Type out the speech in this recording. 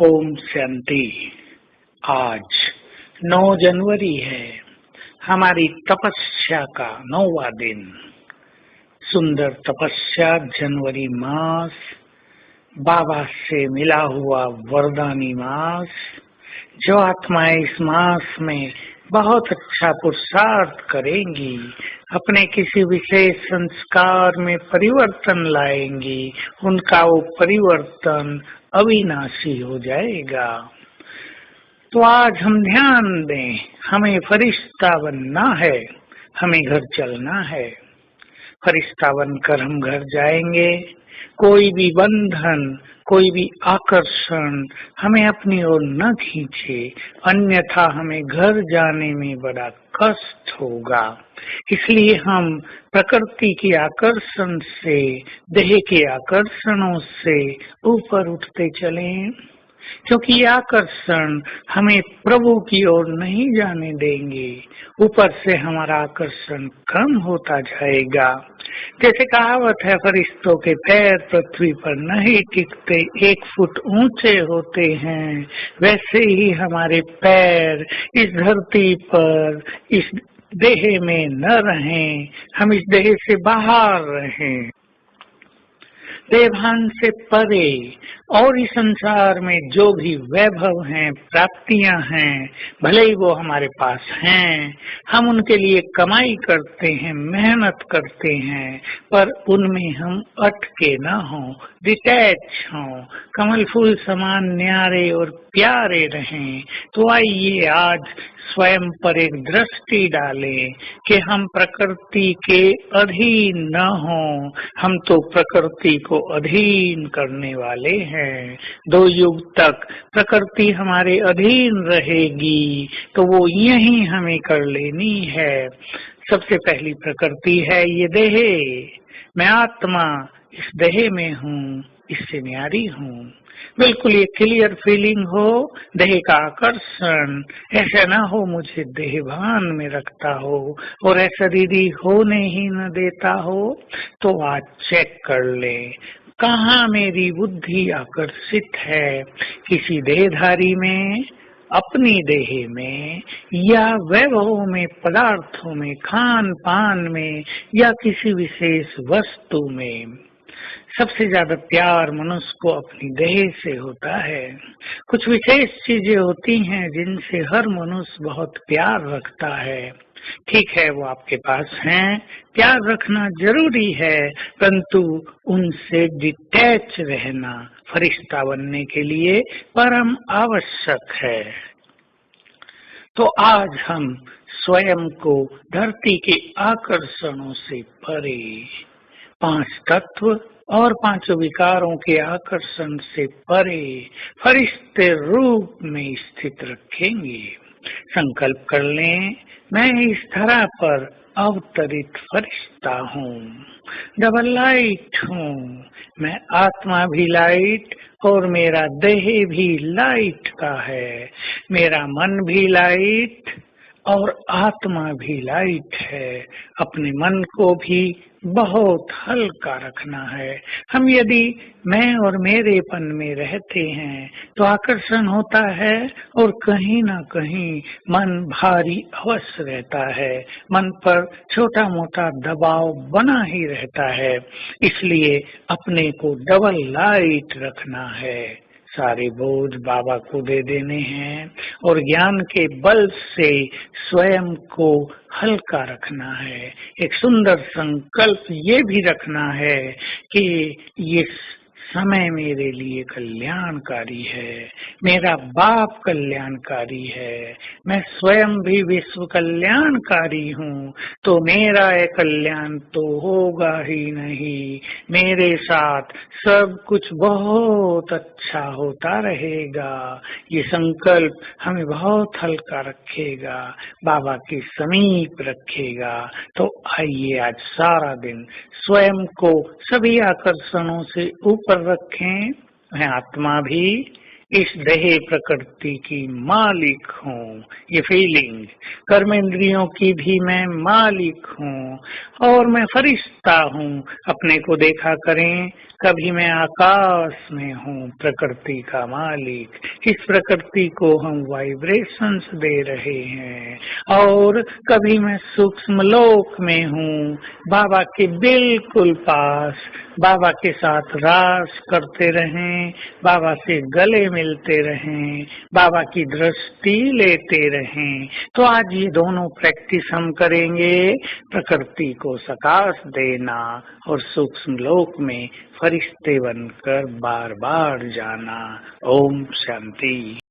ओम शांति। आज 9 जनवरी है, हमारी तपस्या का 9वां दिन। सुंदर तपस्या जनवरी मास, बाबा से मिला हुआ वरदानी मास। जो आत्माएं इस मास में बहुत अच्छा पुरुषार्थ करेंगी, अपने किसी विशेष संस्कार में परिवर्तन लाएंगी, उनका वो परिवर्तन अविनाशी हो जाएगा। तो आज हम ध्यान दें, हमें फरिश्ता बनना है, हमें घर चलना है। फरिश्ता बनकर हम घर जाएंगे। कोई भी बंधन, कोई भी आकर्षण हमें अपनी ओर न खींचे, अन्यथा हमें घर जाने में बड़ा कष्ट होगा। इसलिए हम प्रकृति के आकर्षण से, देह के आकर्षणों से ऊपर उठते चलें, क्योंकि ये आकर्षण हमें प्रभु की ओर नहीं जाने देंगे। ऊपर से हमारा आकर्षण कम होता जाएगा। जैसे कहावत है, फरिश्तों के पैर पृथ्वी पर नहीं टिकते, 1 फुट ऊंचे होते हैं, वैसे ही हमारे पैर इस धरती पर, इस देह में न रहें, हम इस देह से बाहर रहें, देवभान से परे। और इस संसार में जो भी वैभव हैं, प्राप्तियां हैं, भले ही वो हमारे पास हैं, हम उनके लिए कमाई करते हैं, मेहनत करते हैं, पर उनमें हम अटके न हों, डिटैच हों, कमल फूल समान न्यारे और प्यारे रहें। तो आइए आज स्वयं पर एक दृष्टि डालें कि हम प्रकृति के अधीन न हों। हम तो प्रकृति को अधीन करने वाले हैं। 2 युग तक प्रकृति हमारे अधीन रहेगी, तो वो यही हमें कर लेनी है। सबसे पहली प्रकृति है ये देह। मैं आत्मा इस देह में हूँ, इससे न्यारी हूँ। बिल्कुल ये क्लियर फीलिंग हो, देह का आकर्षण ऐसा ना हो मुझे देहभान में रखता हो और ऐसा दीदी होने ही न देता हो। तो आज चेक कर ले, कहाँ मेरी बुद्धि आकर्षित है, किसी देहधारी में, अपनी देह में, या वैभवों में, पदार्थों में, खान पान में, या किसी विशेष वस्तु में। सबसे ज्यादा प्यार मनुष्य को अपनी देह से होता है। कुछ विशेष चीजें होती हैं जिनसे हर मनुष्य बहुत प्यार रखता है। ठीक है, वो आपके पास हैं, प्यार रखना जरूरी है, परंतु उनसे डिटैच रहना फरिश्ता बनने के लिए परम आवश्यक है। तो आज हम स्वयं को धरती के आकर्षणों से परे, 5 तत्व और 5 विकारों के आकर्षण से परे फरिश्ते रूप में स्थित रखेंगे। संकल्प कर लें, मैं इस धरा पर अवतरित फरिश्ता हूँ, डबल लाइट हूँ। मैं आत्मा भी लाइट और मेरा देह भी लाइट का है। मेरा मन भी लाइट और आत्मा भी लाइट है। अपने मन को भी बहुत हल्का रखना है। हम यदि मैं और मेरेपन में रहते हैं तो आकर्षण होता है और कहीं ना कहीं मन भारी अवश्य रहता है, मन पर छोटा मोटा दबाव बना ही रहता है। इसलिए अपने को डबल लाइट रखना है, सारे बोझ बाबा को दे देने हैं और ज्ञान के बल से स्वयं को हल्का रखना है। एक सुंदर संकल्प ये भी रखना है कि ये समय मेरे लिए कल्याणकारी है, मेरा बाप कल्याणकारी है, मैं स्वयं भी विश्व कल्याणकारी हूँ, तो मेरा ये कल्याण तो होगा ही नहीं, मेरे साथ सब कुछ बहुत अच्छा होता रहेगा। ये संकल्प हमें बहुत हल्का रखेगा, बाबा के समीप रखेगा। तो आइए आज सारा दिन स्वयं को सभी आकर्षणों से ऊपर रखें। मैं आत्मा भी, इस देह प्रकृति की मालिक हूँ, ये फीलिंग, कर्मेंद्रियों की भी मैं मालिक हूँ और मैं फरिश्ता हूँ। अपने को देखा करें, कभी मैं आकाश में हूँ, प्रकृति का मालिक। इस प्रकृति को हम वाइब्रेशंस दे रहे हैं और कभी मैं सूक्ष्म लोक में हूँ, बाबा के बिल्कुल पास। बाबा के साथ रास करते रहें, बाबा से गले मिलते रहें, बाबा की दृष्टि लेते रहें। तो आज ये दोनों प्रैक्टिस हम करेंगे, प्रकृति को सकाश देना और सूक्ष्म लोक में फरिश्ते बनकर बार बार जाना। ओम शांति।